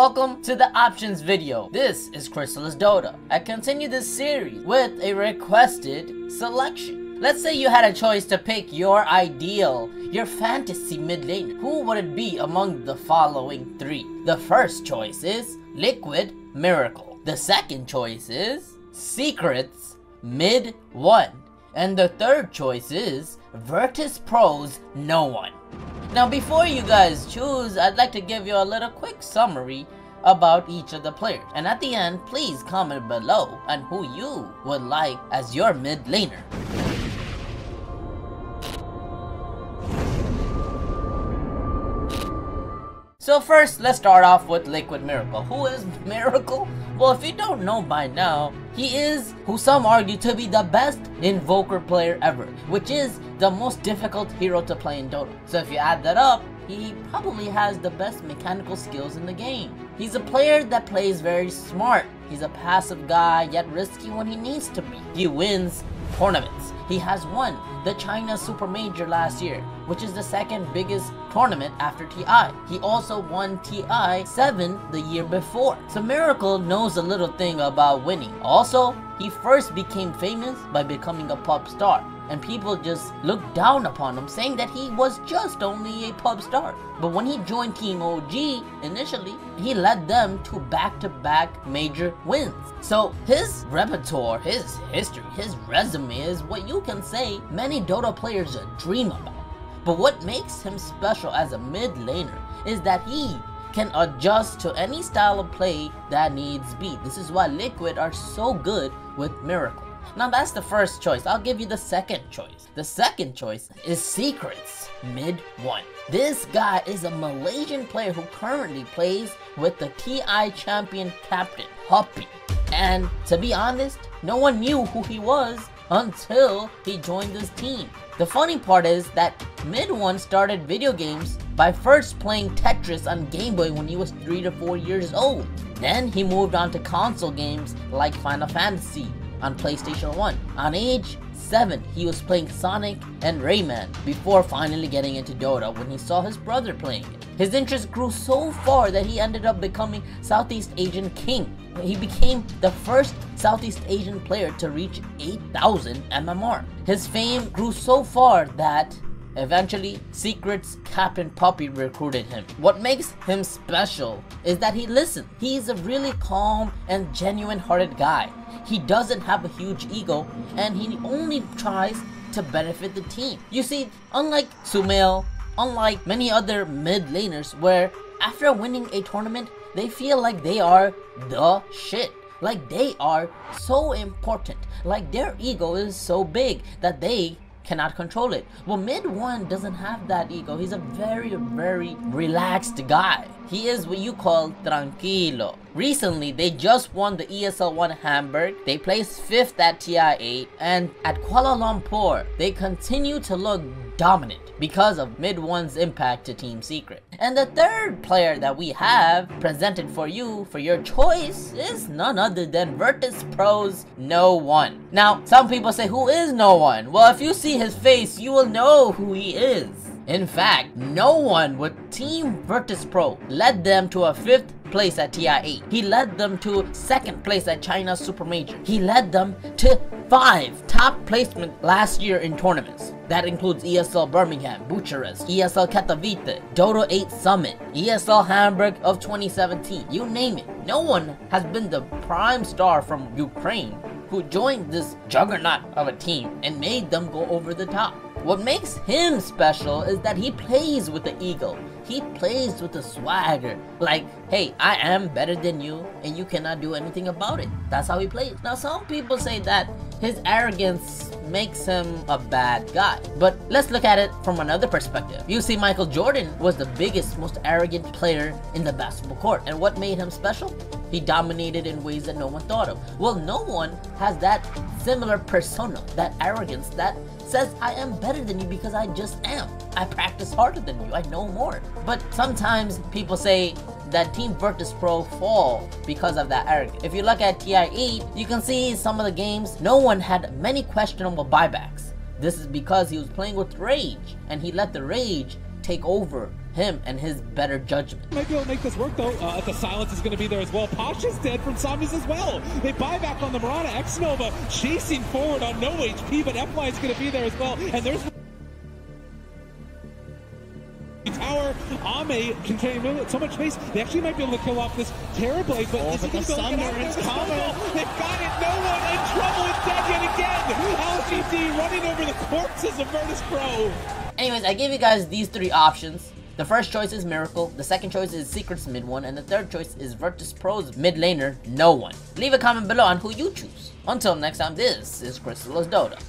Welcome to the options video. This is Crystalis Dota. I continue this series with a requested selection. Let's say you had a choice to pick your ideal, your fantasy mid laner. Who would it be among the following three? The first choice is Liquid.Miracle. The second choice is Secrets MidOne. And the third choice is Virtus.Pro's Noone. Now before you guys choose, I'd like to give you a little quick summary about each of the players. And at the end, please comment below on who you would like as your mid laner. So first, let's start off with Liquid.Miracle. Who is Miracle? Well, if you don't know by now, he is who some argue to be the best INVOKER player ever, which is the most difficult hero to play in Dota. So if you add that up, he probably has the best mechanical skills in the game. He's a player that plays very smart. He's a passive guy, yet risky when he needs to be. He wins tournaments. He has won the China Super Major last year, which is the second biggest tournament after TI. He also won TI 7 the year before. So Miracle knows a little thing about winning. Also, he first became famous by becoming a pub star, and people just looked down upon him, saying that he was just only a pub star. But when he joined Team OG initially, he led them to back-to-back major wins. So his repertoire, his history, his resume is what you can say many Dota players dream about. But what makes him special as a mid laner is that he can adjust to any style of play that needs be. This is why Liquid are so good with Miracle. Now that's the first choice. I'll give you the second choice. The second choice is Secrets MidOne. This guy is a Malaysian player who currently plays with the TI champion captain, Huppy. And to be honest, no one knew who he was until he joined this team. The funny part is that MidOne started video games by first playing Tetris on Game Boy when he was 3 to 4 years old. Then he moved on to console games like Final Fantasy on PlayStation 1. On age 7, he was playing Sonic and Rayman before finally getting into Dota when he saw his brother playing it. His interest grew so far that he ended up becoming Southeast Asian King. He became the first Southeast Asian player to reach 8,000 MMR. His fame grew so far that eventually, Secret's Captain Puppy recruited him. What makes him special is that he listens. He's a really calm and genuine-hearted guy. He doesn't have a huge ego, and he only tries to benefit the team. You see, unlike Sumail, unlike many other mid laners where after winning a tournament, they feel like they are the shit. Like they are so important. Like their ego is so big that they cannot control it. Well, MidOne doesn't have that ego. He's a very relaxed guy. He is what you call tranquilo. Recently, they just won the ESL 1 Hamburg. They placed 5th at TI 8, and at Kuala Lumpur, they continue to look dominant because of MidOne's impact to Team Secret. And the third player that we have presented for you for your choice is none other than Virtus.Pro's Noone. Now, some people say, who is Noone? Well, if you see his face, you will know who he is. In fact, Noone with Team Virtus.Pro led them to a 5th place at TI 8. He led them to 2nd place at China Super Major. He led them to 5 top placement last year in tournaments. That includes ESL Birmingham, Bucharest, ESL Katowice, Dota 8 Summit, ESL Hamburg of 2017, you name it. Noone has been the prime star from Ukraine who joined this juggernaut of a team and made them go over the top. What makes him special is that he plays with the ego. He plays with the swagger. Like, hey, I am better than you and you cannot do anything about it. That's how he plays. Now, some people say that his arrogance makes him a bad guy. But let's look at it from another perspective. You see, Michael Jordan was the biggest, most arrogant player in the basketball court. And what made him special? He dominated in ways that no one thought of. Well, Noone has that similar persona, that arrogance that says, I am better than you because I just am. I practice harder than you. I know more. But sometimes people say that Team Virtus.Pro fall because of that arrogance. If you look at TI 8, you can see some of the games, Noone had many questionable buybacks. This is because he was playing with rage, and he let the rage take over him and his better judgment. Might be able to make this work though. The silence is going to be there as well. Pasha's dead from zombies as well. They buy back on the Mirana. X-Nova chasing forward on no HP, but FY is going to be there as well. And there's tower. Ame can carry so much space. They actually might be able to kill off this Terrorblade, but is it going to go get out? They've got it. Noone in trouble. It's dead yet again. LGD running over the corpses of Virtus Pro. Anyways, I gave you guys these 3 options. The first choice is Miracle, the second choice is Secret's MidOne, and the third choice is Virtus Pro's mid laner, Noone. Leave a comment below on who you choose. Until next time, this is Crystalis Dota.